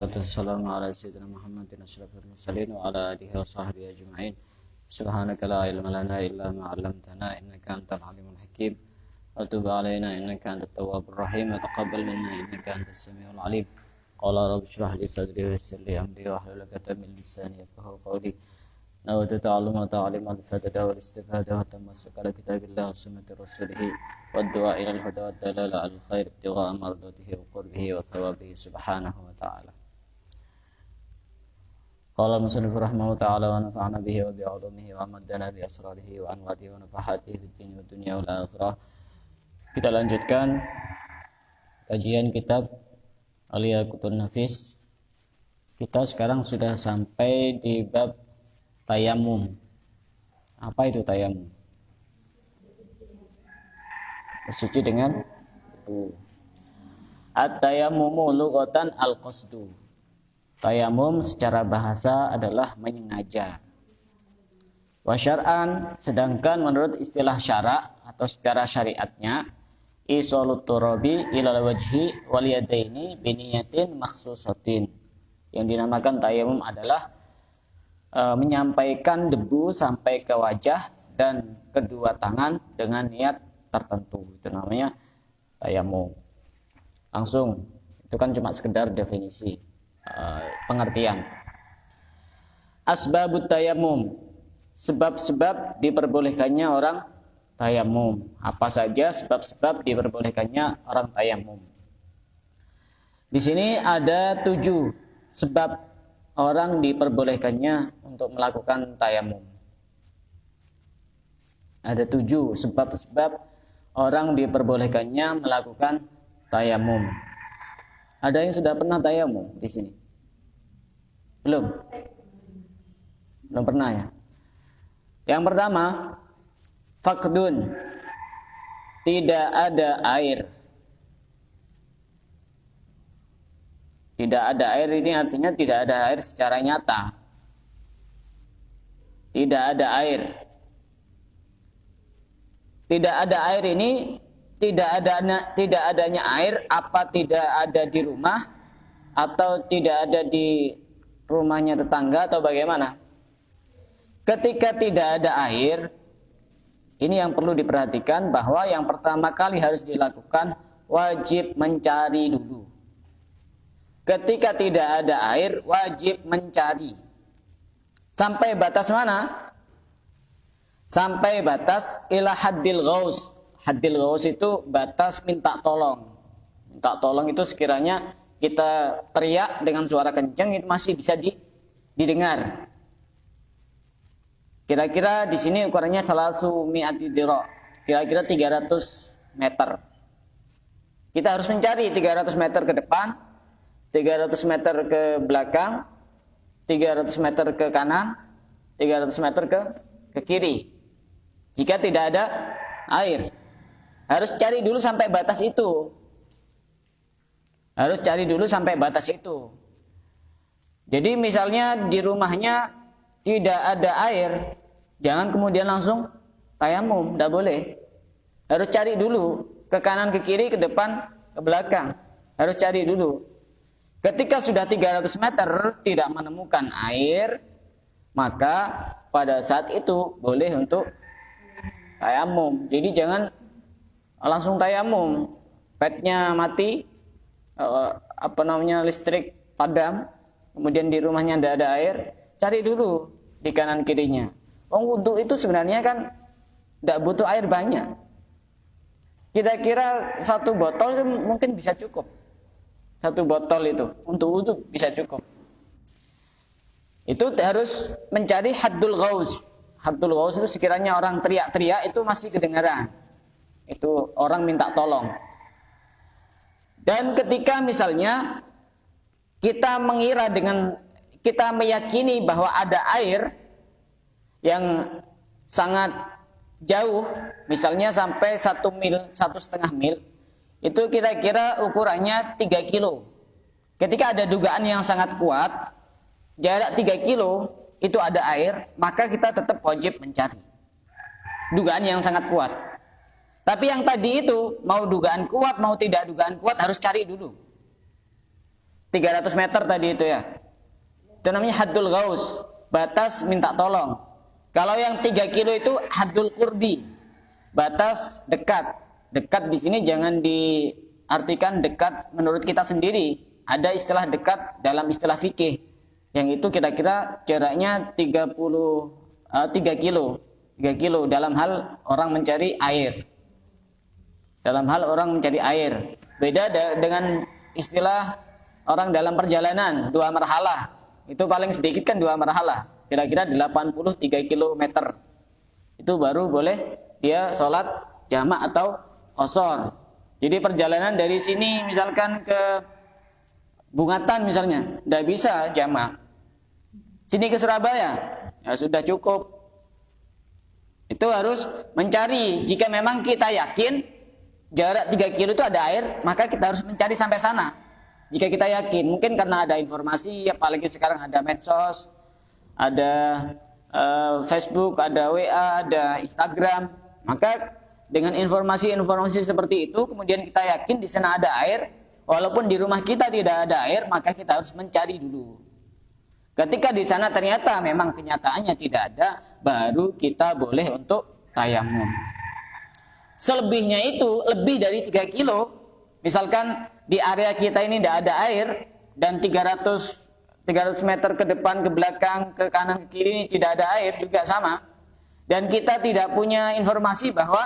Wassalamu ala sayyidina Muhammadin asyrafil mursalin wa ala alihi wa sahbihi ajma'in. Subhanaka la ilma lana illa ma 'allamtana innaka antal alimul hakim. Wa tub 'alaina innaka antat tawwabur rahim wa taqabbal minna innaka antas samiul alim. Qala rabbi shrah li sadri wa yassir li amri wa hlul 'uqdatam min lisani yafqahu qawli. Nawaitu ta'alluma wa ta'lima al-fadada wal istifada wa tamassuka ala kitabillah wa sunnati rasulih wa du'a ila al-huda wa dalala al-khair ibtigha'a mardatihi wa qurbihi wa thawabihi subhanahu wa ta'ala. Qala al-musannif rahimahullah ta'ala wa nafa'ana bihi wa bi'ulumihi wa amaddana bi asrarihi wa anwarihi wa nafahatihi fid dini wa dunya wal akhirah. Kita lanjutkan kajian kitab Al-Yaqutun Nafis. Kita sekarang sudah sampai di bab tayamum. Apa itu tayamum? Bersuci dengan wudu. At-tayammumu lughatan al-qasdu. Tayamum secara bahasa adalah menyengaja. Wa syar'an, sedangkan menurut istilah syara' atau secara syariatnya, isalut turabi ilal wajhi wal yadaini biniyatin makhsusatin. Yang dinamakan tayamum adalah menyampaikan debu sampai ke wajah dan kedua tangan dengan niat tertentu. Itu namanya tayamum. Langsung, itu kan cuma sekedar definisi. Pengertian. Asbabut tayamum, sebab-sebab diperbolehkannya orang tayamum. Apa saja sebab-sebab diperbolehkannya orang tayamum? Di sini ada 7 sebab orang diperbolehkannya untuk melakukan tayamum. Ada 7 sebab-sebab orang diperbolehkannya melakukan tayamum. Ada yang sudah pernah tayamum di sini? Belum? Belum pernah ya? Yang pertama, faqdun, tidak ada air. Tidak ada air ini artinya tidak ada air secara nyata. Tidak ada air. Tidak ada air ini tidak adanya air, apa tidak ada di rumah atau tidak ada di rumahnya tetangga atau bagaimana? Ketika tidak ada air, ini yang perlu diperhatikan bahwa yang pertama kali harus dilakukan wajib mencari dulu. Ketika tidak ada air, wajib mencari. Sampai batas mana? Sampai batas ila haddil ghaus. Haddil ghaus itu batas minta tolong. Minta tolong itu sekiranya kita teriak dengan suara kencang itu masih bisa didengar. Kira-kira di sini ukurannya salasu mi'ati dhira. Kira-kira 300 meter. Kita harus mencari 300 meter ke depan, 300 meter ke belakang, 300 meter ke kanan, 300 meter ke kiri. Jika tidak ada air, harus cari dulu sampai batas itu. Harus cari dulu sampai batas itu. Jadi misalnya di rumahnya tidak ada air, jangan kemudian langsung tayamum, tidak boleh. Harus cari dulu ke kanan, ke kiri, ke depan, ke belakang. Harus cari dulu. Ketika sudah 300 meter tidak menemukan air, maka pada saat itu boleh untuk tayamum. Jadi jangan langsung tayamum, petnya mati, listrik padam, kemudian di rumahnya tidak ada air, cari dulu di kanan kirinya. Wudhu itu sebenarnya kan tidak butuh air banyak. Kira-kira 1 botol itu mungkin bisa cukup. 1 botol itu untuk wudhu bisa cukup. Itu harus mencari haddul ghaus. Haddul ghaus itu sekiranya orang teriak-teriak itu masih kedengaran. Itu orang minta tolong. Dan ketika misalnya kita meyakini bahwa ada air yang sangat jauh, misalnya sampai 1 mil, 1,5 mil, itu kira-kira ukurannya 3 kilo. Ketika ada dugaan yang sangat kuat, jarak 3 kilo itu ada air, maka kita tetap wajib mencari. Dugaan yang sangat kuat. Tapi yang tadi itu, mau dugaan kuat, mau tidak dugaan kuat, harus cari dulu. 300 meter tadi itu ya. Itu namanya haddul ghaus, batas minta tolong. Kalau yang 3 kilo itu haddul qurbi, batas dekat. Dekat di sini jangan diartikan dekat menurut kita sendiri. Ada istilah dekat dalam istilah fikih. Yang itu kira-kira jaraknya 3 kilo. 3 kilo dalam hal orang mencari air. Dalam hal orang mencari air. Beda dengan istilah orang dalam perjalanan 2 marhalah. Itu paling sedikit kan 2 marhalah. Kira-kira 83 kilometer. Itu baru boleh dia sholat jamak atau qashar. Jadi perjalanan dari sini misalkan ke Bungatan misalnya, tidak bisa jamak. Sini ke Surabaya, ya sudah cukup. Itu harus mencari. Jika memang kita yakin jarak 3 kilo itu ada air, maka kita harus mencari sampai sana. Jika kita yakin, mungkin karena ada informasi, apalagi sekarang ada medsos, ada Facebook, ada WA, ada Instagram, maka dengan informasi-informasi seperti itu, kemudian kita yakin di sana ada air, walaupun di rumah kita tidak ada air, maka kita harus mencari dulu. Ketika di sana ternyata memang kenyataannya tidak ada, baru kita boleh untuk tayamum. Selebihnya itu lebih dari 3 kilo, misalkan di area kita ini tidak ada air dan 300 meter ke depan, ke belakang, ke kanan, ke kiri ini tidak ada air juga sama. Dan kita tidak punya informasi bahwa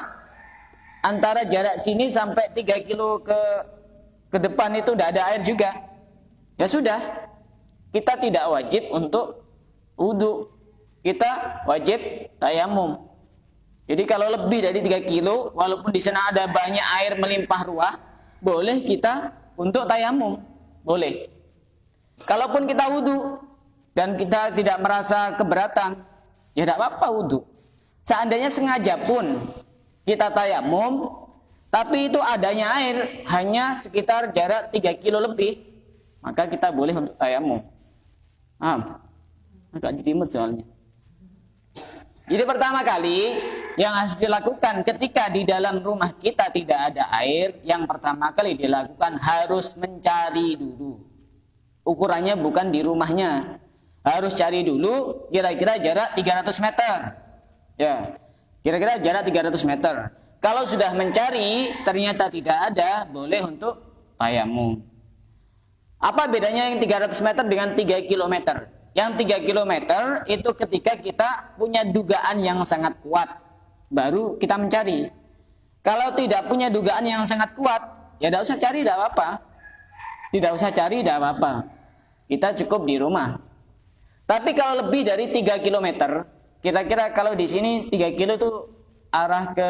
antara jarak sini sampai 3 kilo ke depan itu tidak ada air juga. Ya sudah, kita tidak wajib untuk wudu. Kita wajib tayamum. Jadi kalau lebih dari 3 kilo, walaupun di sana ada banyak air melimpah ruah, boleh kita untuk tayamum. Boleh. Kalaupun kita wudu dan kita tidak merasa keberatan, ya tidak apa-apa wudu. Seandainya sengaja pun kita tayamum, tapi itu adanya air hanya sekitar jarak 3 kilo lebih, maka kita boleh untuk tayamum. Agak jelimet soalnya. Jadi pertama kali yang harus dilakukan ketika di dalam rumah kita tidak ada air, yang pertama kali dilakukan harus mencari dulu. Ukurannya bukan di rumahnya. Harus cari dulu kira-kira jarak 300 meter. Ya, kira-kira jarak 300 meter. Kalau sudah mencari ternyata tidak ada, boleh untuk tayamum. Apa bedanya yang 300 meter dengan 3 kilometer? Yang 3 kilometer itu ketika kita punya dugaan yang sangat kuat, baru kita mencari. Kalau tidak punya dugaan yang sangat kuat, ya tidak usah cari, tidak apa-apa. Tidak usah cari, tidak apa-apa. Kita cukup di rumah. Tapi kalau lebih dari 3 kilometer, kira-kira kalau di sini 3 kilo itu arah ke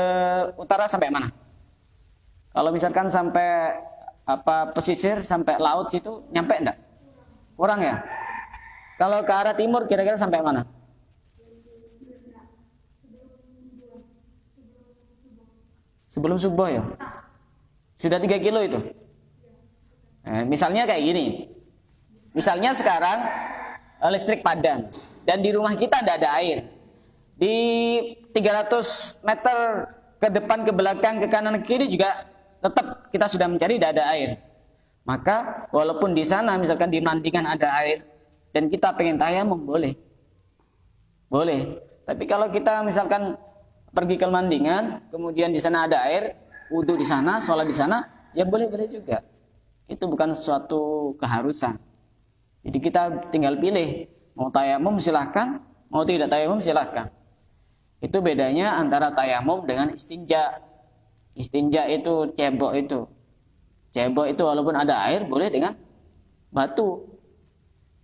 utara sampai mana? Kalau misalkan sampai pesisir, sampai laut situ, nyampe enggak? Kurang ya? Kalau ke arah timur kira-kira sampai mana? Sebelum subuh ya? Sudah 3 kilo itu? Misalnya kayak gini. Misalnya sekarang listrik padam dan di rumah kita tidak ada air. Di 300 meter ke depan, ke belakang, ke kanan, ke kiri juga tetap kita sudah mencari tidak ada air. Maka walaupun di sana misalkan di Mandingan ada air dan kita pengen tayamum, boleh. Boleh. Tapi kalau kita misalkan pergi ke Mandingan, kemudian di sana ada air, wudu di sana, sholat di sana, ya boleh-boleh juga. Itu bukan suatu keharusan. Jadi kita tinggal pilih, mau tayamum silahkan, mau tidak tayamum silahkan. Itu bedanya antara tayamum dengan istinja. Istinja itu cebok itu. Cebok itu walaupun ada air boleh dengan batu.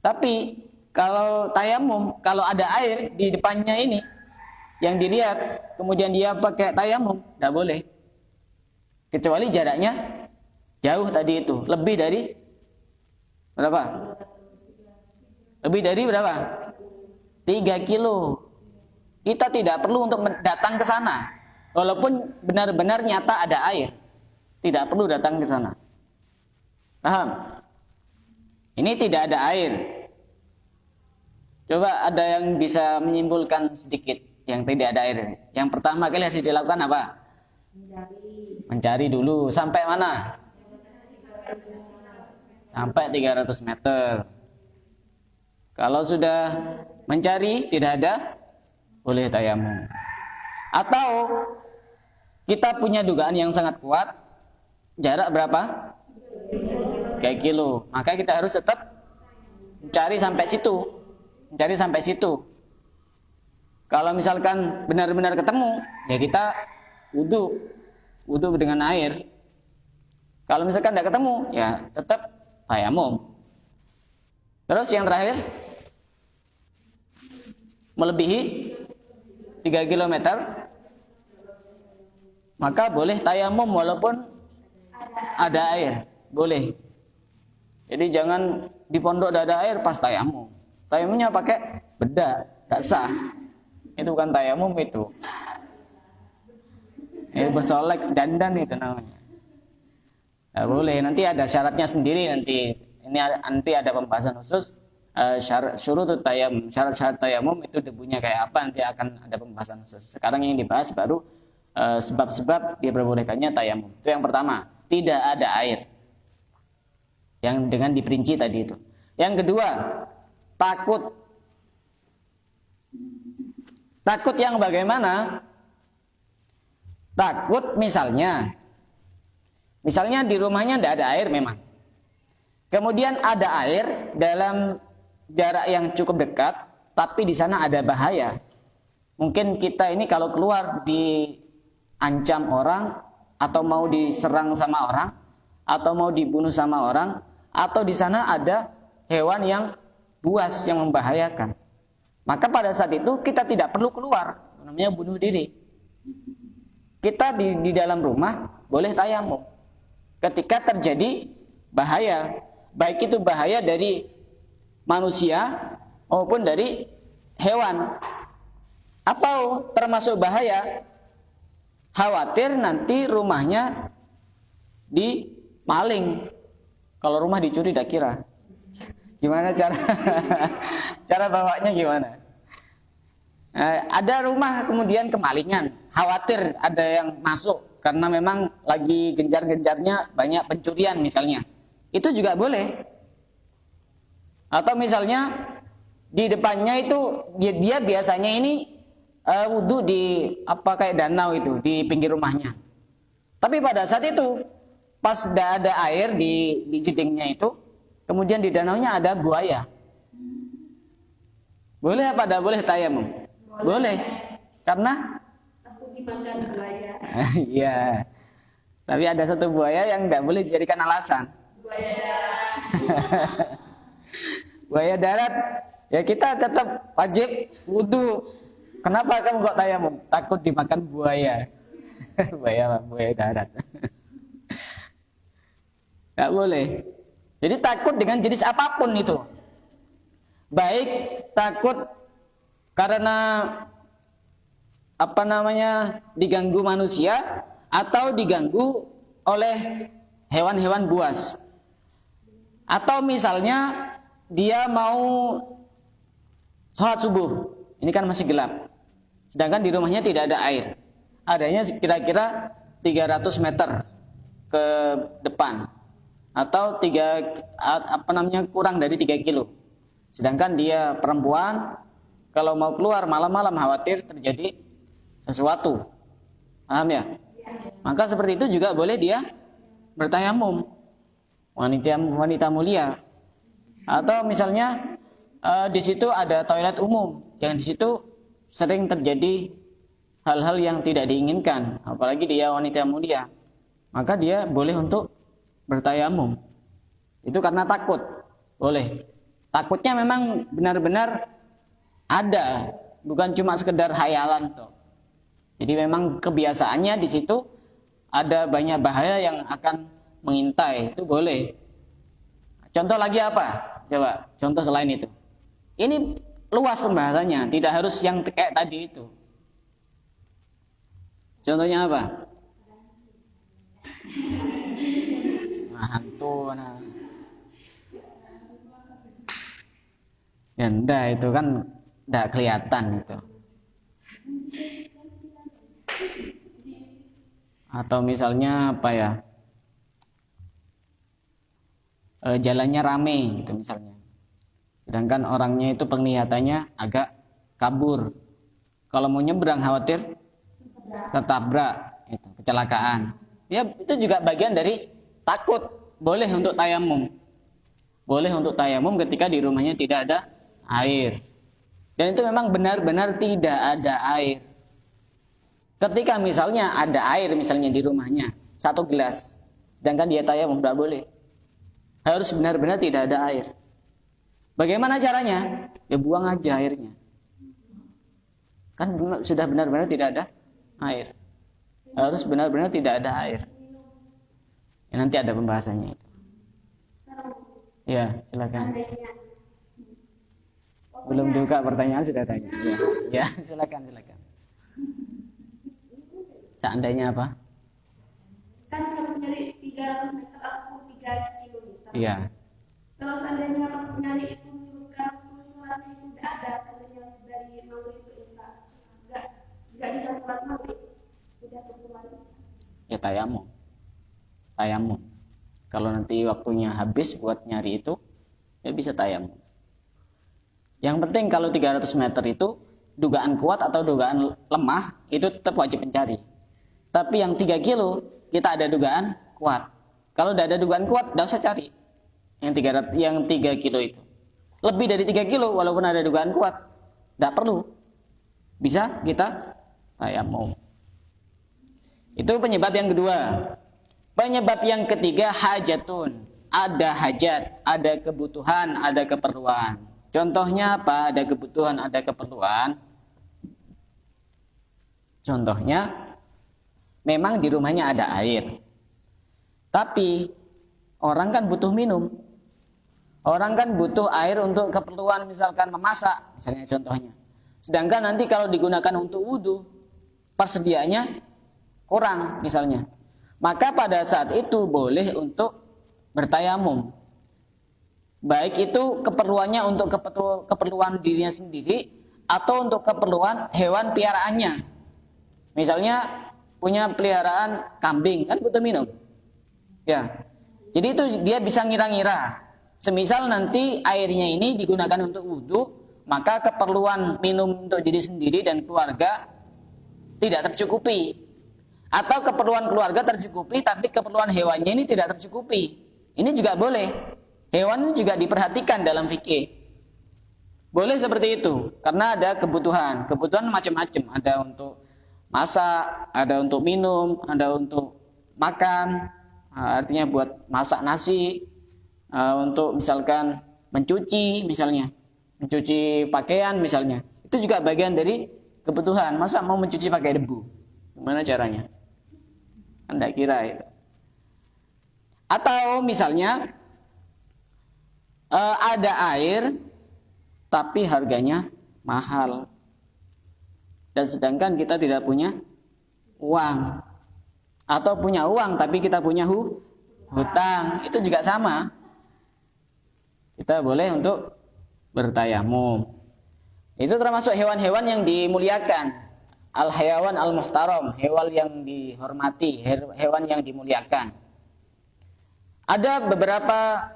Tapi kalau tayamum, kalau ada air di depannya ini yang dilihat, kemudian dia pakai tayamum, tidak boleh. Kecuali jaraknya jauh tadi itu, lebih dari berapa? Lebih dari berapa? 3 kilo. Kita tidak perlu untuk datang ke sana. Walaupun benar-benar nyata ada air, tidak perlu datang ke sana. Paham? Ini tidak ada air. Coba ada yang bisa menyimpulkan sedikit yang tidak ada air. Yang pertama kali harus dilakukan apa? Mencari dulu. Sampai mana? sampai 300 meter. Kalau sudah mencari tidak ada, boleh tayamum. Atau kita punya dugaan yang sangat kuat, jarak berapa? 3 kilo. Maka kita harus tetap mencari sampai situ. Mencari sampai situ. Kalau misalkan benar-benar ketemu, ya kita wudu dengan air. Kalau misalkan tidak ketemu, ya tetap tayamum. Terus yang terakhir, melebihi 3 km, maka boleh tayamum walaupun ada air, boleh. Jadi jangan di pondok tidak ada air pas tayamum. Tayamumnya pakai bedak, tak sah. Itu bukan tayamum itu. Itu bersolek dandan itu namanya. Nah, boleh. Nanti ada syaratnya sendiri nanti. Nanti ada pembahasan khusus syurutut tayamum. Syarat-syarat tayamum itu debunya kayak apa, nanti akan ada pembahasan khusus. Sekarang yang dibahas baru sebab-sebab diperbolehkannya tayamum. Itu yang pertama, tidak ada air. Yang dengan diperinci tadi itu. Yang kedua, takut. Takut yang bagaimana? Takut misalnya di rumahnya tidak ada air memang. Kemudian ada air dalam jarak yang cukup dekat, tapi di sana ada bahaya. Mungkin kita ini kalau keluar diancam orang, atau mau diserang sama orang, atau mau dibunuh sama orang, atau di sana ada hewan yang buas yang membahayakan. Maka pada saat itu kita tidak perlu keluar, namanya bunuh diri. Kita di dalam rumah boleh tayamum. Ketika terjadi bahaya, baik itu bahaya dari manusia maupun dari hewan, atau termasuk bahaya khawatir nanti rumahnya dimaling. Kalau rumah dicuri tak kira. Gimana cara bawanya gimana? Ada rumah kemudian kemalingan, khawatir ada yang masuk karena memang lagi genjar-genjarnya banyak pencurian misalnya. Itu juga boleh. Atau misalnya di depannya itu dia biasanya ini wudu di kayak danau itu di pinggir rumahnya. Tapi pada saat itu pas tidak ada air di jedingnya itu, kemudian di danaunya ada buaya. Boleh apa tidak boleh tayamum? Boleh. Karena takut dimakan buaya. Iya. Tapi ada satu buaya yang tidak boleh dijadikan alasan. Buaya darat. Buaya darat, ya kita tetap wajib wudu. Kenapa kamu kok tayamum? Takut dimakan buaya. buaya darat. Tidak boleh. Jadi takut dengan jenis apapun itu. Baik takut karena diganggu manusia atau diganggu oleh hewan-hewan buas. Atau misalnya dia mau sholat subuh, ini kan masih gelap. Sedangkan di rumahnya tidak ada air. Adanya kira-kira 300 meter ke depan. Atau kurang dari 3 kilo. Sedangkan dia perempuan, kalau mau keluar malam-malam khawatir terjadi sesuatu. Paham ya? Maka seperti itu juga boleh dia bertayamum. Wanita mulia. Atau misalnya di situ ada toilet umum, yang di situ sering terjadi hal-hal yang tidak diinginkan, apalagi dia wanita mulia. Maka dia boleh untuk bertayamum. Itu karena takut. Boleh. Takutnya memang benar-benar ada, bukan cuma sekedar hayalan toh. Jadi memang kebiasaannya di situ ada banyak bahaya yang akan mengintai. Itu boleh. Contoh lagi apa? Coba, contoh selain itu. Ini luas pembahasannya, tidak harus yang kayak tadi itu. Contohnya apa? Hantu. Ya enggak, itu kan enggak kelihatan itu. Atau misalnya apa ya? jalannya rame gitu misalnya. Sedangkan orangnya itu penglihatannya agak kabur. Kalau mau nyebrang khawatir tertabrak, itu kecelakaan. Ya itu juga bagian dari takut. Boleh untuk tayamum. Boleh untuk tayamum ketika di rumahnya tidak ada air. Dan itu memang benar-benar tidak ada air. Ketika misalnya ada air misalnya di rumahnya 1 gelas, sedangkan dia tayamum tidak boleh. Harus benar-benar tidak ada air. Bagaimana caranya? Ya buang aja airnya. Kan sudah benar-benar tidak ada air. Harus benar-benar tidak ada air. Ya, nanti ada pembahasannya itu. Ya, silakan. Belum juga pertanyaan sudah tanya. Ya, silakan. Seandainya apa? Kan kalau nyari 300 meter atau 3 kilometer. Iya. Kalau seandainya pas nyari itu bukan sholatnya itu tidak ada, seandainya dari maghrib ke isya, nggak bisa sholat maghrib, udah keluar. Ya tayamum. Kalau nanti waktunya habis buat nyari itu, ya bisa tayamum. Yang penting kalau 300 meter itu dugaan kuat atau dugaan lemah itu tetap wajib mencari. Tapi yang 3 kilo kita ada dugaan kuat. Kalau tidak ada dugaan kuat, tidak usah cari. Yang 3 kilo itu. Lebih dari 3 kilo walaupun ada dugaan kuat, tidak perlu. Bisa kita tayamum. Itu penyebab yang kedua. Penyebab yang ketiga hajatun. Ada hajat, ada kebutuhan, ada keperluan. Contohnya apa? Ada kebutuhan, ada keperluan. Contohnya, memang di rumahnya ada air. Tapi orang kan butuh minum. Orang kan butuh air untuk keperluan misalkan memasak, misalnya contohnya. Sedangkan nanti kalau digunakan untuk wudhu, persediaannya kurang misalnya. Maka pada saat itu boleh untuk bertayamum. Baik itu keperluannya untuk keperluan dirinya sendiri atau untuk keperluan hewan piaraannya. Misalnya punya peliharaan kambing, kan butuh minum. Ya. Jadi itu dia bisa ngira-ngira. Semisal nanti airnya ini digunakan untuk wudhu, maka keperluan minum untuk diri sendiri dan keluarga tidak tercukupi. Atau keperluan keluarga tercukupi, tapi keperluan hewannya ini tidak tercukupi. Ini juga boleh. Hewan ini juga diperhatikan dalam fikih. Boleh seperti itu, karena ada kebutuhan. Kebutuhan macam-macam. Ada untuk masak, ada untuk minum, ada untuk makan. Artinya buat masak nasi, untuk misalkan mencuci misalnya. Mencuci pakaian misalnya. Itu juga bagian dari kebutuhan. Masa mau mencuci pakai debu? Gimana caranya? Anda kira itu. Atau misalnya ada air tapi harganya mahal. Dan sedangkan kita tidak punya uang. Atau punya uang tapi kita punya hutang. Itu juga sama. Kita boleh untuk bertayamum. Itu termasuk hewan-hewan yang dimuliakan. Al-hayawan al-muhtaram, hewan yang dihormati, hewan yang dimuliakan. Ada beberapa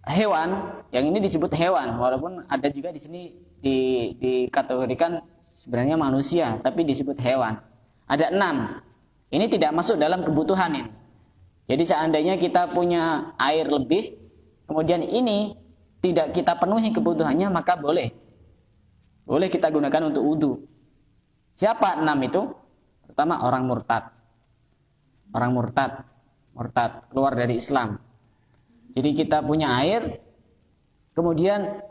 hewan yang ini disebut hewan, walaupun ada juga di sini dikategorikan sebenarnya manusia, tapi disebut hewan. Ada 6. Ini tidak masuk dalam kebutuhan ini. Jadi seandainya kita punya air lebih, kemudian ini tidak kita penuhi kebutuhannya, maka boleh kita gunakan untuk wudhu. Siapa 6 itu? Pertama orang murtad. Orang murtad keluar dari Islam. Jadi kita punya air, kemudian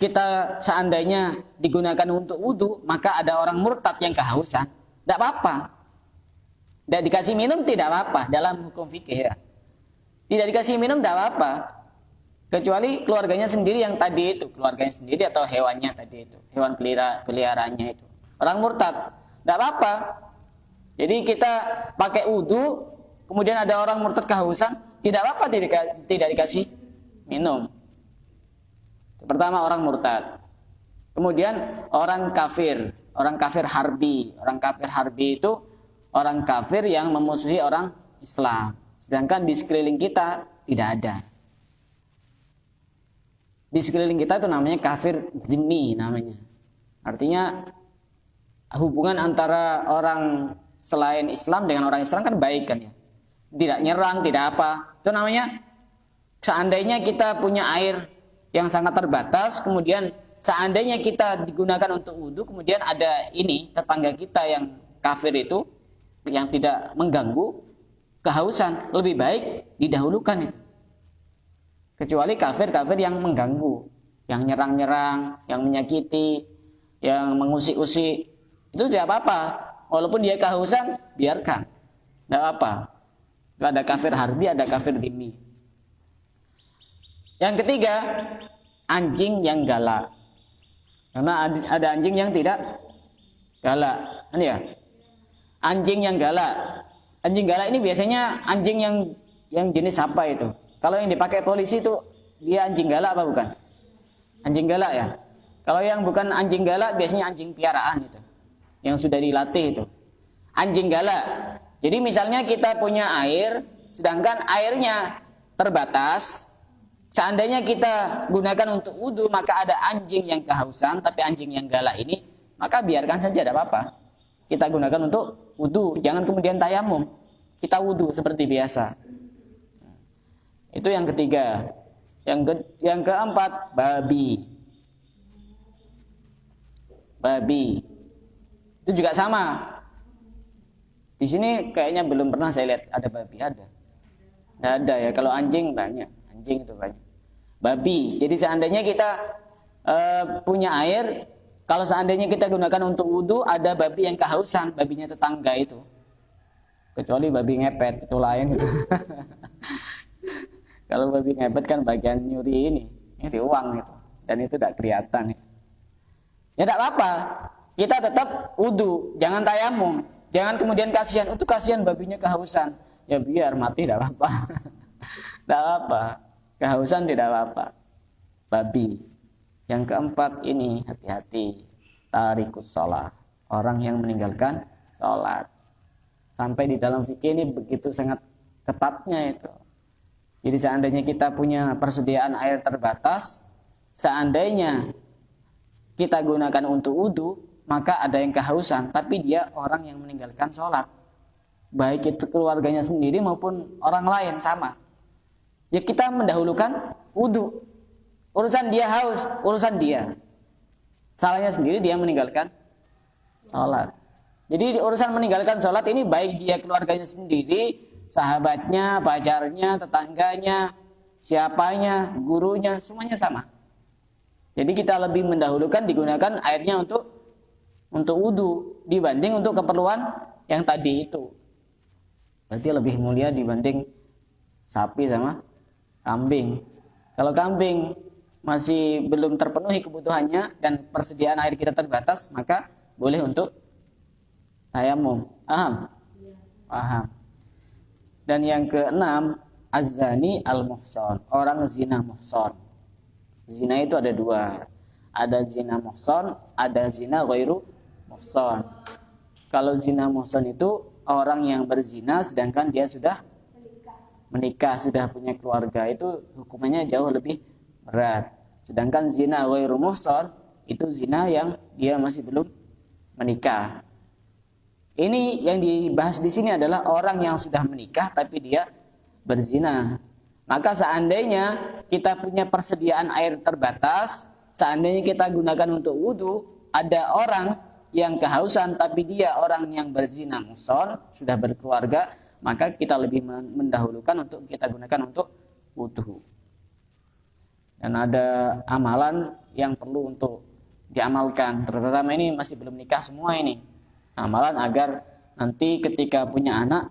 kita seandainya digunakan untuk wudhu, maka ada orang murtad yang kehausan, tidak apa-apa. Tidak dikasih minum tidak apa-apa dalam hukum fikih ya. Tidak dikasih minum tidak apa-apa. Kecuali keluarganya sendiri yang tadi itu, keluarganya sendiri atau hewannya tadi itu, hewan peliharaannya itu. Orang murtad, tidak apa-apa. Jadi kita pakai wudhu, kemudian ada orang murtad kehausan, tidak apa-apa tidak dikasih minum. Pertama orang murtad. Kemudian orang kafir harbi. Orang kafir harbi itu orang kafir yang memusuhi orang Islam. Sedangkan di sekeliling kita tidak ada. Di sekeliling kita itu namanya kafir zimmi namanya. Artinya hubungan antara orang selain Islam dengan orang Islam kan baik kan ya. Tidak nyerang, tidak apa. Itu namanya seandainya kita punya air yang sangat terbatas, kemudian seandainya kita digunakan untuk wudhu, kemudian ada ini tetangga kita yang kafir itu yang tidak mengganggu kehausan, lebih baik didahulukan itu. Kecuali kafir-kafir yang mengganggu, yang nyerang-nyerang, yang menyakiti, yang mengusik-usik, itu tidak apa-apa. Walaupun dia kehausan, biarkan, tidak apa. Ada kafir harbi, ada kafir dhimmi. Yang ketiga, anjing yang galak. Karena ada anjing yang tidak galak, ini ya. Anjing yang galak. Anjing galak ini biasanya anjing yang jenis apa itu? Kalau yang dipakai polisi itu dia anjing galak apa bukan? Anjing galak ya. Kalau yang bukan anjing galak biasanya anjing piaraan itu, yang sudah dilatih itu. Anjing galak. Jadi misalnya kita punya air, sedangkan airnya terbatas. Seandainya kita gunakan untuk wudhu, maka ada anjing yang kehausan, tapi anjing yang galak ini, maka biarkan saja, tidak apa-apa. Kita gunakan untuk wudhu, jangan kemudian tayamum. Kita wudhu seperti biasa. Itu yang ketiga. Yang keempat, babi. Babi. Itu juga sama. Di sini kayaknya belum pernah saya lihat ada babi, ada. Nggak ada ya, kalau anjing banyak. Anjing itu banyak. Babi. Jadi seandainya kita punya air, kalau seandainya kita gunakan untuk wudhu, ada babi yang kehausan, babinya tetangga itu. Kecuali babi ngepet, itu lain. Kalau babi ngepet kan bagian nyuri ini uang itu, dan itu tidak kelihatan. Ya tidak apa-apa, kita tetap wudhu, jangan tayamum, jangan kemudian kasihan, itu kasihan babinya kehausan. Ya biar mati, tidak apa-apa. Tidak apa-apa. Kehausan tidak apa-apa. Babi. Yang keempat ini, hati-hati, tarikus sholat, orang yang meninggalkan sholat. Sampai di dalam fikih ini begitu sangat ketatnya itu. Jadi seandainya kita punya persediaan air terbatas, seandainya kita gunakan untuk wudhu, maka ada yang kehausan, tapi dia orang yang meninggalkan sholat, baik itu keluarganya sendiri maupun orang lain sama. Ya kita mendahulukan wudhu. Urusan dia haus, urusan dia. Salahnya sendiri dia meninggalkan sholat. Jadi urusan meninggalkan sholat ini baik dia keluarganya sendiri, sahabatnya, pacarnya, tetangganya, siapanya, gurunya, semuanya sama. Jadi kita lebih mendahulukan digunakan airnya untuk wudhu dibanding untuk keperluan yang tadi itu. Berarti lebih mulia dibanding sapi sama kambing. Kalau kambing masih belum terpenuhi kebutuhannya dan persediaan air kita terbatas, maka boleh untuk tayamum. Paham? Paham. Dan yang keenam, az-zani al-muhsan, orang zina muhsan. Zina itu ada dua. Ada zina muhsan, ada zina ghairu muhsan. Kalau zina muhsan itu orang yang berzina sedangkan dia sudah menikah, sudah punya keluarga, itu hukumannya jauh lebih berat. Sedangkan zina ghairu muhsan itu zina yang dia masih belum menikah. Ini yang dibahas di sini adalah orang yang sudah menikah tapi dia berzina. Maka seandainya kita punya persediaan air terbatas, seandainya kita gunakan untuk wudhu, ada orang yang kehausan tapi dia orang yang berzina muhsan, sudah berkeluarga, maka kita lebih mendahulukan untuk kita gunakan untuk wudhu. Dan ada amalan yang perlu untuk diamalkan, terutama ini masih belum nikah semua ini. Amalan agar nanti ketika punya anak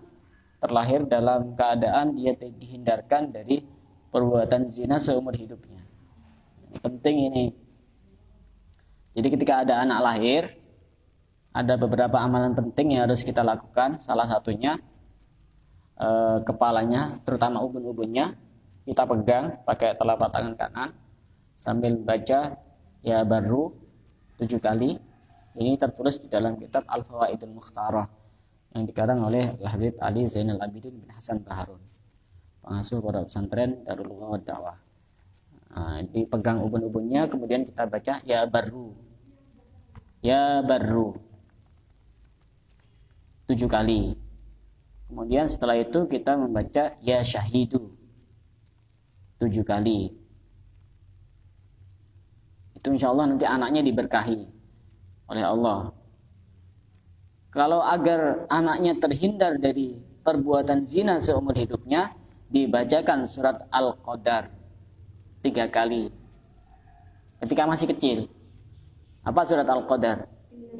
terlahir dalam keadaan dia dihindarkan dari perbuatan zina seumur hidupnya. Ini penting ini. Jadi ketika ada anak lahir, ada beberapa amalan penting yang harus kita lakukan. Salah satunya kepalanya, terutama ubun-ubunnya, kita pegang pakai telapak tangan kanan sambil baca ya baru 7 kali. Ini tertulis di dalam kitab Al-Fawaidul Mukhtarah yang dikarang oleh Habib Ali Zainal Abidin bin Hasan Baharun. pengasuh pondok pesantren Darul Ulum wad Da'wah. Dipegang ubun-ubunnya, kemudian kita baca ya baru, ya baru 7 kali. Kemudian setelah itu kita membaca ya syahidu 7 kali. Itu insya Allah nanti anaknya diberkahi oleh Allah. Kalau agar anaknya terhindar dari perbuatan zina seumur hidupnya, dibacakan surat Al-Qadar 3 kali ketika masih kecil. Apa surat Al-Qadar?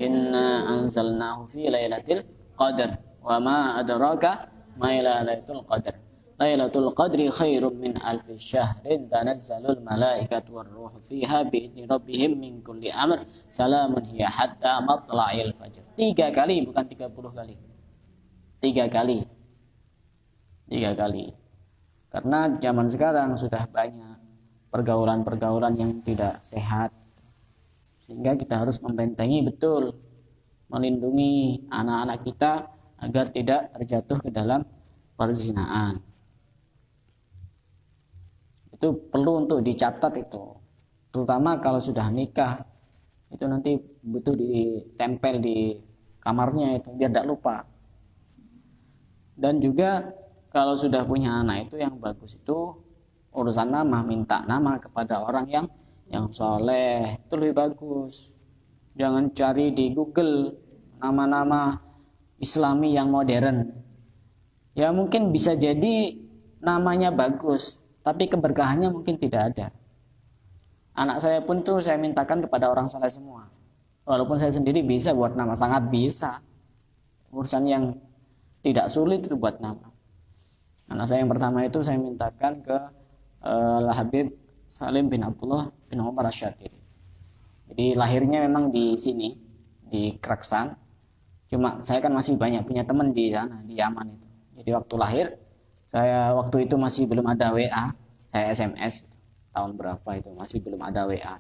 Inna anzalnahu fi lailatul qadar wa ma adraka ma lailatul qadar. Lailatul qadri khairum min alfi syahrin tanazzalul malaikatu warruhu fiha bi'idni rabbihim min kulli amr salamun hiya hatta matla'il fajr. 3 kali, bukan 30 kali. 3 kali. 3 kali. Karena zaman sekarang sudah banyak pergaulan-pergaulan yang tidak sehat, sehingga kita harus membentengi betul, melindungi anak-anak kita agar tidak terjatuh ke dalam perzinaan. Itu perlu untuk dicatat itu, terutama kalau sudah nikah, itu nanti butuh ditempel di kamarnya itu biar tidak lupa. Dan juga kalau sudah punya anak itu yang bagus itu urusan nama, minta nama kepada orang yang soleh, itu lebih bagus. Jangan cari di Google nama-nama Islami yang modern. Ya mungkin bisa jadi namanya bagus, tapi keberkahannya mungkin tidak ada. Anak saya pun tuh saya mintakan kepada orang soleh semua. Walaupun saya sendiri bisa buat nama, sangat bisa. Urusan yang tidak sulit itu buat nama. Anak saya yang pertama itu saya mintakan ke Habib Salim bin Abdullah bin Umar Asyatiri. Jadi lahirnya memang di sini, di Kraksan. Cuma saya kan masih banyak punya teman di sana, di Yaman itu. Jadi waktu lahir, saya waktu itu masih belum ada WA, saya SMS tahun berapa itu masih belum ada WA.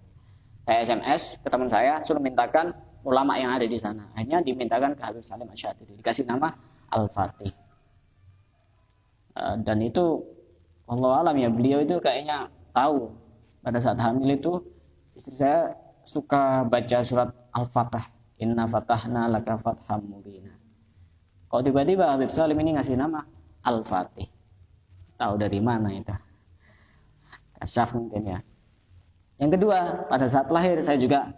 Saya SMS ke teman saya, suruh mintakan ulama yang ada di sana. Hanya dimintakan ke Habib Salim Asyatiri, dikasih nama Al-Fatih. Dan itu Allah alam ya, beliau itu kayaknya tahu pada saat hamil itu istri saya suka baca surat Al-Fatah, Inna fatahna laka fatham mubina. Kok tiba-tiba Habib Salim ini ngasih nama Al-Fatih, tahu dari mana itu? Kasyaf mungkin ya. Yang kedua, pada saat lahir saya juga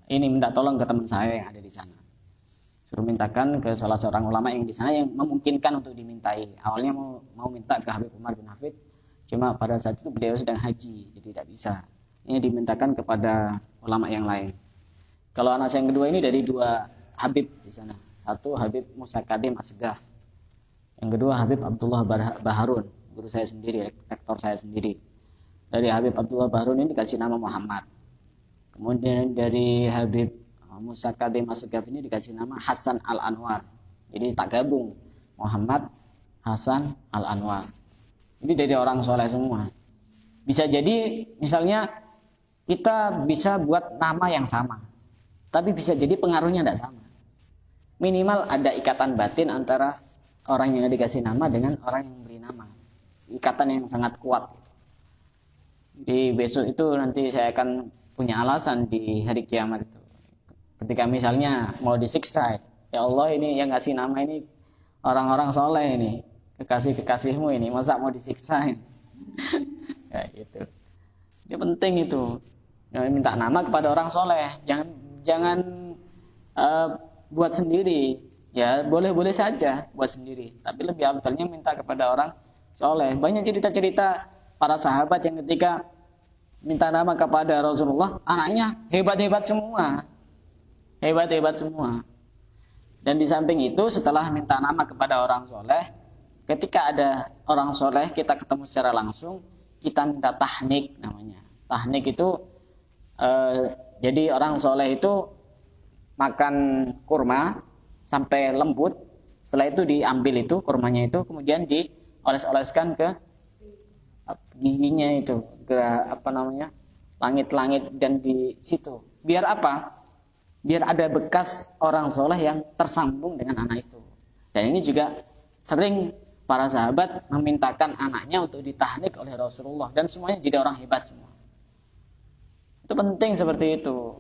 ini minta tolong ke teman saya yang ada di sana, suruh mintakan ke salah seorang ulama yang di sana yang memungkinkan untuk dimintai. Awalnya mau minta ke Habib Umar bin Hafid, cuma pada saat itu beliau sedang haji, jadi tidak bisa. Ini dimintakan kepada ulama yang lain. Kalau anak saya yang kedua ini dari 2 Habib di sana. Satu Habib Musa Kadim Asgaf, yang kedua Habib Abdullah Baharun, guru saya sendiri, rektor saya sendiri. Dari Habib Abdullah Baharun ini dikasih nama Muhammad. Kemudian dari Habib Musa Kadim Asgaf ini dikasih nama Hasan Al-Anwar. Jadi tak gabung, Muhammad Hasan Al-Anwar. Ini dari orang soleh semua. Bisa jadi misalnya kita bisa buat nama yang sama, tapi bisa jadi pengaruhnya tidak sama. Minimal ada ikatan batin antara orang yang dikasih nama dengan orang yang beri nama. Ikatan yang sangat kuat. Jadi besok itu nanti saya akan punya alasan di hari kiamat itu. Ketika misalnya mau disiksa, ya Allah ini yang ngasih nama ini orang-orang soleh ini, kekasih-kekasihmu ini, masa mau disiksa? Ya gitu. Itu penting itu. Minta nama kepada orang soleh, jangan buat sendiri. Ya boleh-boleh saja buat sendiri, tapi lebih afdalnya minta kepada orang soleh. Banyak cerita-cerita para sahabat yang ketika minta nama kepada Rasulullah, anaknya hebat-hebat semua. Hebat-hebat semua. Dan di samping itu setelah minta nama kepada orang soleh, ketika ada orang soleh kita ketemu secara langsung, kita minta tahnik namanya. Tahnik itu jadi orang soleh itu makan kurma sampai lembut, setelah itu diambil itu kurmanya itu kemudian dioles-oleskan ke giginya itu, ke langit-langit dan di situ. Biar apa? Biar ada bekas orang soleh yang tersambung dengan anak itu. Dan ini juga sering para sahabat memintakan anaknya untuk ditahnik oleh Rasulullah dan semuanya jadi orang hebat semua. Itu penting seperti itu.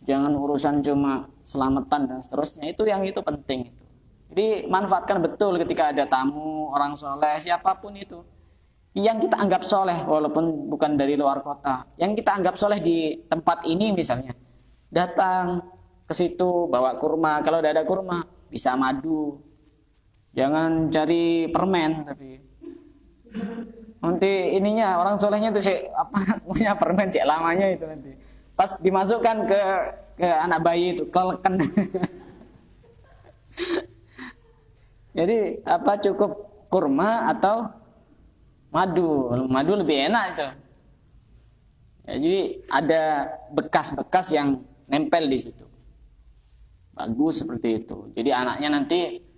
Jangan urusan cuma selamatan dan seterusnya, itu yang itu penting itu. Jadi manfaatkan betul ketika ada tamu, orang soleh, siapapun itu. Yang kita anggap soleh walaupun bukan dari luar kota. Yang kita anggap soleh di tempat ini misalnya. Datang ke situ bawa kurma, kalau udah ada kurma bisa madu. Jangan cari permen tapi nanti ininya orang solehnya tuh punya permen cek lamanya itu nanti. Pas dimasukkan ke anak bayi itu keleken. Jadi cukup kurma atau madu? Madu lebih enak itu. Ya, jadi ada bekas-bekas yang nempel di situ. Bagus seperti itu. Jadi anaknya nanti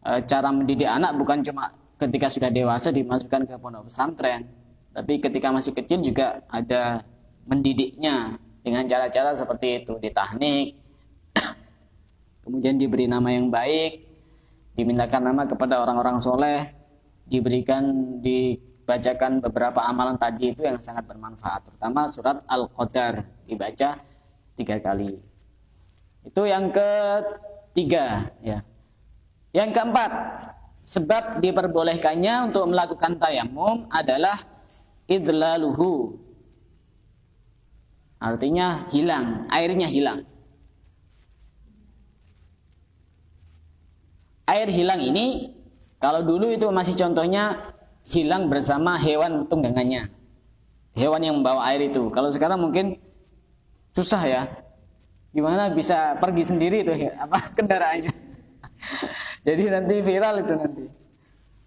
cara mendidik anak bukan cuma ketika sudah dewasa dimasukkan ke pondok pesantren, tapi ketika masih kecil juga ada mendidiknya dengan cara-cara seperti itu, ditahnik, kemudian diberi nama yang baik, dimintakan nama kepada orang-orang soleh, dibacakan beberapa amalan tadi itu yang sangat bermanfaat, terutama surat Al-Qadar dibaca 3 kali. Itu yang ketiga ya. Yang keempat, sebab diperbolehkannya untuk melakukan tayamum adalah idlaluhu. Artinya hilang, airnya hilang. Air hilang ini kalau dulu itu masih contohnya hilang bersama hewan tunggangannya. Hewan yang membawa air itu. Kalau sekarang mungkin susah ya. Gimana bisa pergi sendiri itu kendaraannya. Jadi nanti viral itu nanti.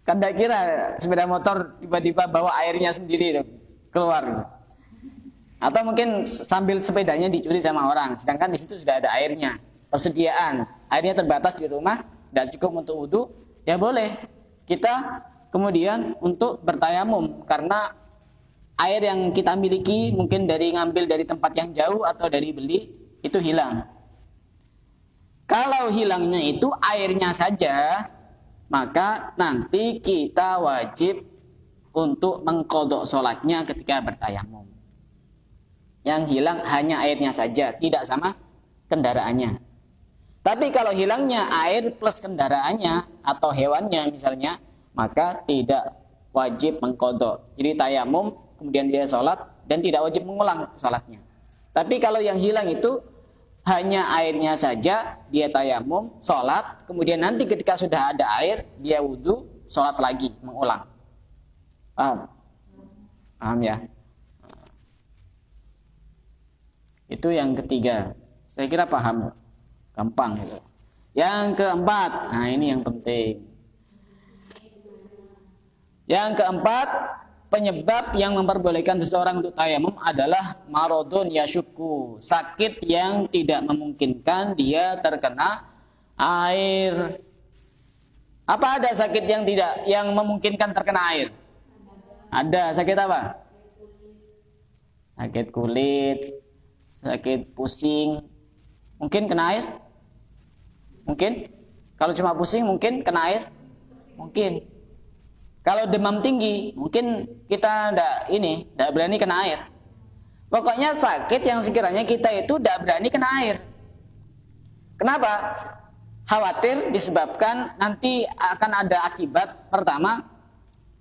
Kan tidak kira sepeda motor tiba-tiba bawa airnya sendiri itu keluar. Atau mungkin sambil sepedanya dicuri sama orang, sedangkan di situ sudah ada airnya, persediaan. Airnya terbatas di rumah, tidak cukup untuk wudu, ya boleh. Kita kemudian untuk bertayamum karena air yang kita miliki mungkin ngambil dari tempat yang jauh atau dari beli itu hilang. Kalau hilangnya itu airnya saja, maka nanti kita wajib untuk mengqadha sholatnya ketika bertayamum. Yang hilang hanya airnya saja, tidak sama kendaraannya. Tapi kalau hilangnya air plus kendaraannya atau hewannya misalnya, maka tidak wajib mengqadha. Jadi tayamum, kemudian dia sholat dan tidak wajib mengulang sholatnya. Tapi kalau yang hilang itu hanya airnya saja, dia tayamum, sholat, kemudian nanti ketika sudah ada air, dia wudhu, sholat lagi, mengulang. Paham? Paham ya? Itu yang ketiga. Saya kira paham, gampang gitu. Yang keempat, nah ini yang penting. Yang keempat, penyebab yang memperbolehkan seseorang untuk tayamum adalah maradun yasyukku, sakit yang tidak memungkinkan dia terkena air. Apa ada sakit yang memungkinkan terkena air? Ada. Sakit apa? Sakit kulit, sakit pusing. Mungkin kena air? Mungkin. Kalau cuma pusing mungkin kena air? Mungkin. Kalau demam tinggi, mungkin kita tidak berani kena air. Pokoknya sakit yang sekiranya kita itu tidak berani kena air. Kenapa? Khawatir disebabkan nanti akan ada akibat. Pertama,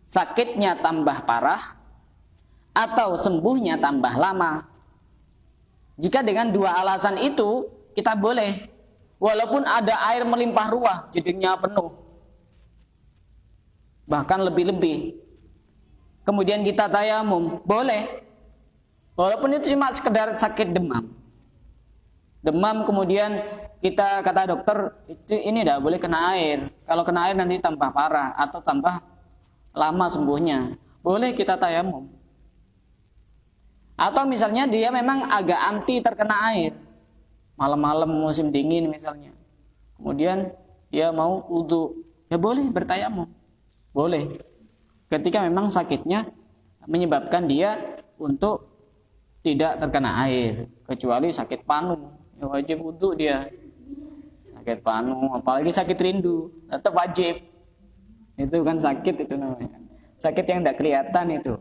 sakitnya tambah parah atau sembuhnya tambah lama. Jika dengan dua alasan itu, kita boleh. Walaupun ada air melimpah ruah, jedingnya penuh. Bahkan lebih-lebih. Kemudian kita tayamum, boleh. Walaupun itu cuma sekedar sakit demam. Demam kemudian kita kata dokter, ini tidak boleh kena air. Kalau kena air nanti tambah parah atau tambah lama sembuhnya. Boleh kita tayamum. Atau misalnya dia memang agak anti terkena air. Malam-malam musim dingin misalnya. Kemudian dia mau wudu, ya boleh bertayamum. Boleh. Ketika memang sakitnya menyebabkan dia untuk tidak terkena air. Kecuali sakit panu, ya wajib wudu dia. Sakit panu, apalagi sakit rindu, tetap wajib. Itu kan sakit itu namanya. Sakit yang tidak kelihatan itu.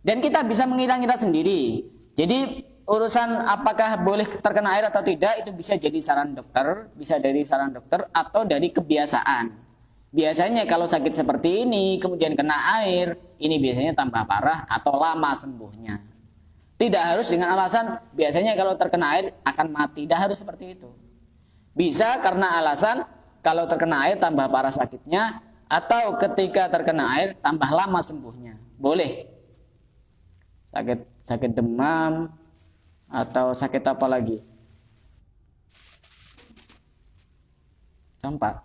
Dan kita bisa mengira-ngira sendiri. Jadi urusan apakah boleh terkena air atau tidak itu bisa jadi saran dokter, bisa dari saran dokter atau dari kebiasaan. Biasanya kalau sakit seperti ini kemudian kena air, ini biasanya tambah parah atau lama sembuhnya. Tidak harus dengan alasan biasanya kalau terkena air akan mati, tidak harus seperti itu. Bisa karena alasan kalau terkena air tambah parah sakitnya atau ketika terkena air tambah lama sembuhnya. Boleh. Sakit demam atau sakit apa lagi? Campak.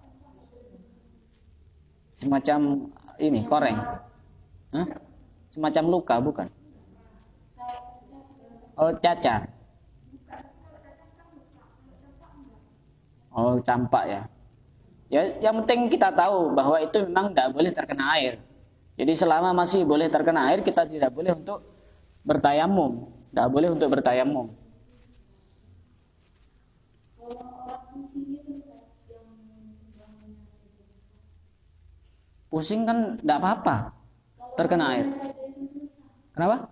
Semacam ini koreng. Hah? Semacam luka bukan? Oh, cacar. Oh, campak ya. Ya, yang penting kita tahu bahwa itu memang tidak boleh terkena air. Jadi selama masih boleh terkena air, kita tidak boleh untuk bertayamum, tidak boleh untuk bertayamum. Pusing kan tidak apa-apa terkena air. Kenapa?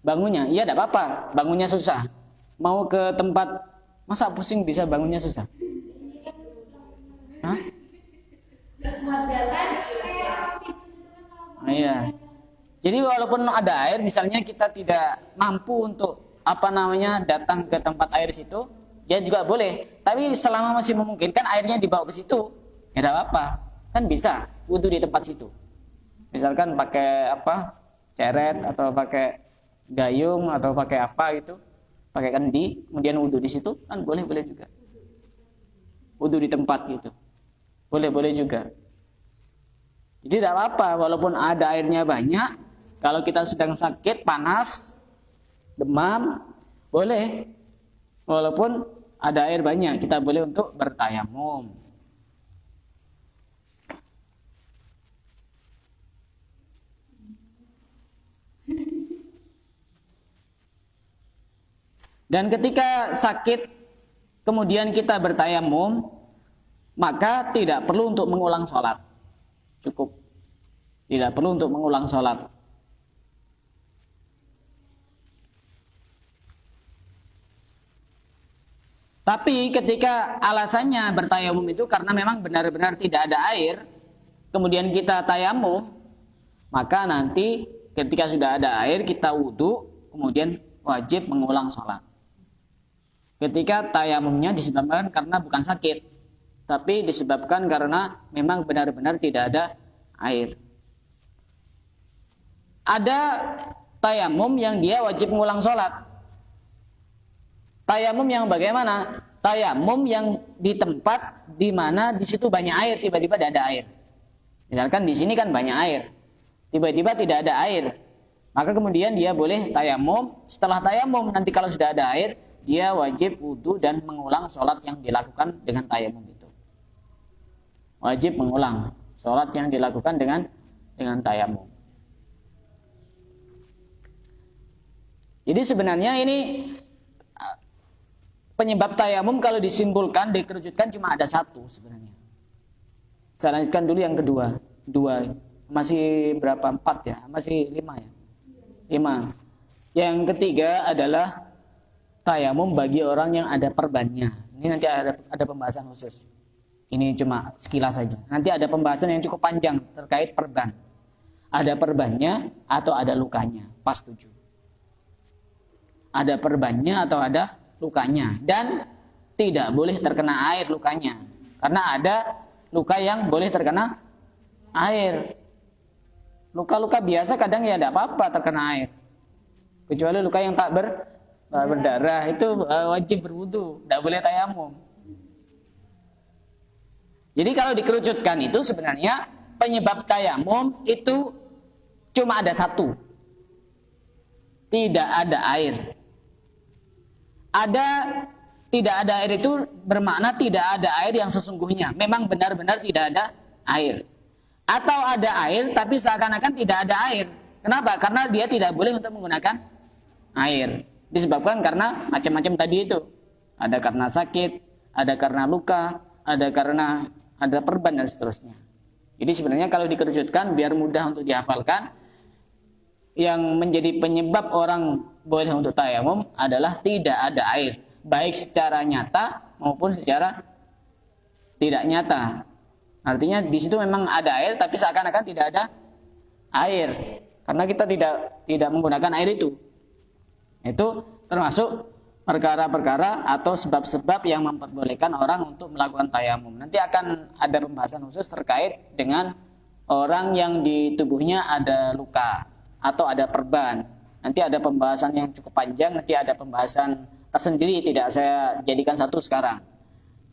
Bangunnya, iya tidak apa-apa. Bangunnya susah. Mau ke tempat, masa pusing bisa bangunnya susah? Hah? Nah, iya. Jadi walaupun ada air, misalnya kita tidak mampu untuk datang ke tempat air situ, ya juga boleh. Tapi selama masih memungkinkan airnya dibawa ke situ, ya tidak apa-apa. Kan bisa wudu di tempat situ. Misalkan pakai ceret atau pakai gayung atau pakai apa gitu, pakai kendi, kemudian wudu di situ, kan boleh juga. Wudu di tempat gitu, boleh juga. Jadi tidak apa-apa, walaupun ada airnya banyak, kalau kita sedang sakit, panas, demam, boleh. Walaupun ada air banyak, kita boleh untuk bertayamum. Dan ketika sakit, kemudian kita bertayamum, maka tidak perlu untuk mengulang sholat. Cukup. Tidak perlu untuk mengulang sholat. Tapi ketika alasannya bertayamum itu karena memang benar-benar tidak ada air, kemudian kita tayamum, maka nanti ketika sudah ada air kita wudu, kemudian wajib mengulang sholat. Ketika tayamumnya disebabkan karena bukan sakit, tapi disebabkan karena memang benar-benar tidak ada air. Ada tayamum yang dia wajib mengulang sholat. Tayamum yang bagaimana? Tayamum yang di tempat di mana di situ banyak air, tiba-tiba tidak ada air. Misalkan di sini kan banyak air, tiba-tiba tidak ada air, maka kemudian dia boleh tayamum. Setelah tayamum nanti kalau sudah ada air, dia wajib wudu dan mengulang sholat yang dilakukan dengan tayamum itu. Wajib mengulang sholat yang dilakukan dengan tayamum. Jadi sebenarnya ini penyebab tayamum kalau disimpulkan, dikerucutkan cuma ada satu sebenarnya. Saya lanjutkan dulu yang kedua. Masih berapa? 4 ya? Masih 5 ya? 5. Yang ketiga adalah tayamum bagi orang yang ada perbannya. Ini nanti ada pembahasan khusus. Ini cuma sekilas saja. Nanti ada pembahasan yang cukup panjang terkait perban. Ada perbannya atau ada lukanya. Pas 7. Ada perbannya atau ada lukanya. Dan tidak boleh terkena air lukanya. Karena ada luka yang boleh terkena air. Luka-luka biasa kadang ya tidak apa-apa terkena air. Kecuali luka yang tak berdarah, itu wajib berwudu, tidak boleh tayamum. Jadi kalau dikerucutkan itu sebenarnya penyebab tayamum itu cuma ada satu. Tidak ada air. Tidak ada air itu bermakna tidak ada air yang sesungguhnya. Memang benar-benar tidak ada air. Atau ada air tapi seakan-akan tidak ada air. Kenapa? Karena dia tidak boleh untuk menggunakan air. Disebabkan karena macam-macam tadi itu. Ada karena sakit, ada karena luka, ada karena ada perban dan seterusnya. Jadi sebenarnya kalau dikerucutkan biar mudah untuk dihafalkan, yang menjadi penyebab orang boleh untuk tayamum adalah tidak ada air, baik secara nyata maupun secara tidak nyata. Artinya di situ memang ada air tapi seakan-akan tidak ada air karena kita tidak menggunakan air itu. Itu termasuk perkara-perkara atau sebab-sebab yang memperbolehkan orang untuk melakukan tayamum. Nanti akan ada pembahasan khusus terkait dengan orang yang di tubuhnya ada luka atau ada perban. Nanti ada pembahasan yang cukup panjang, nanti ada pembahasan tersendiri, tidak saya jadikan satu sekarang.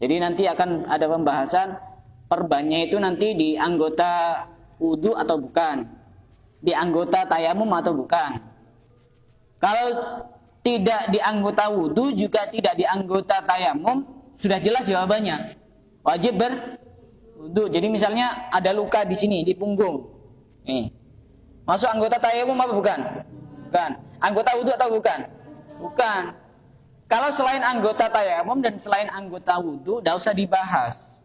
Jadi nanti akan ada pembahasan perbannya itu nanti di anggota wudu atau bukan, di anggota tayamum atau bukan. Kalau tidak di anggota wudu juga tidak di anggota tayamum, sudah jelas jawabannya. Wajib berwudu. Jadi misalnya ada luka di sini di punggung. Nih. Masuk anggota tayamum apa bukan? Bukan. Anggota wudu atau bukan? Bukan. Kalau selain anggota tayamum dan selain anggota wudu, tidak usah dibahas.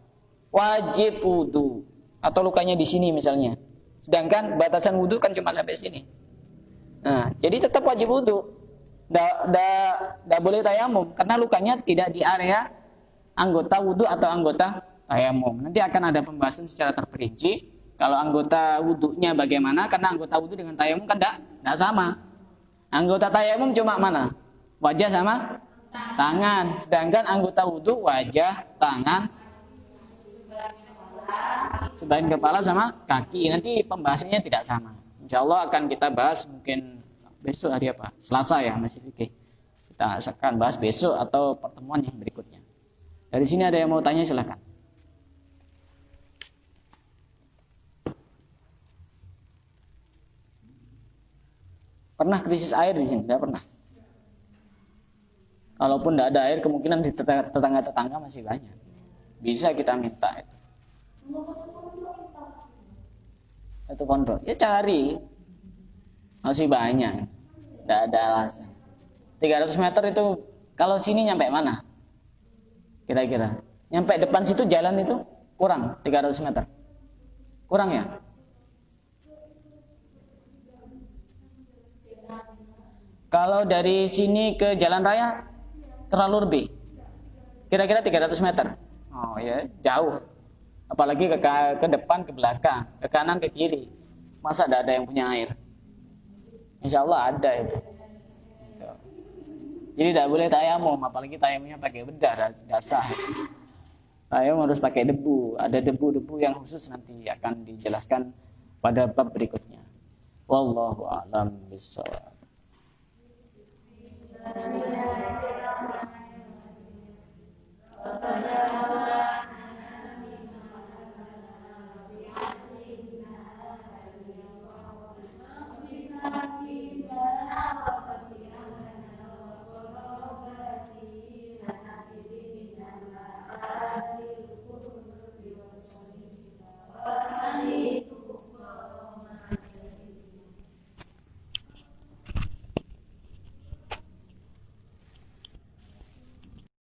Wajib wudu. Atau lukanya di sini misalnya. Sedangkan batasan wudu kan cuma sampai sini. Nah, jadi tetap wajib wudu. Tidak boleh tayamum karena lukanya tidak di area anggota wudu atau anggota tayamum. Nanti akan ada pembahasan secara terperinci. Kalau anggota wudunya bagaimana? Karena anggota wudu dengan tayamum kan tidak sama. Anggota tayamum cuma mana? Wajah sama tangan. Sedangkan anggota wudu wajah, tangan, sebagian kepala sama kaki. Nanti pembahasannya tidak sama. Insya Allah akan kita bahas mungkin besok hari apa? Selasa ya, masih fikih. Kita akan bahas besok atau pertemuan yang berikutnya. Dari sini ada yang mau tanya silakan. Pernah krisis air di sini? Tidak pernah. Kalaupun tidak ada air, kemungkinan di tetangga-tetangga masih banyak. Bisa kita minta itu. Satu pondok, ya cari. Masih banyak. Tidak ada alasan. 300 meter itu, kalau sini nyampe mana? Kira-kira. Nyampe depan situ jalan itu kurang 300 meter. Kurang ya? Kalau dari sini ke jalan raya terlalu lebih. Kira-kira 300 meter. Oh ya, jauh. Apalagi ke depan, ke belakang, ke kanan, ke kiri. Masa tidak ada yang punya air? Insya Allah ada itu. Jadi tidak boleh tayamum, apalagi tayamumnya pakai bedah, tidak sah. Tayamum harus pakai debu. Ada debu-debu yang khusus nanti akan dijelaskan pada bab berikutnya. Wallahu a'lam bishawab.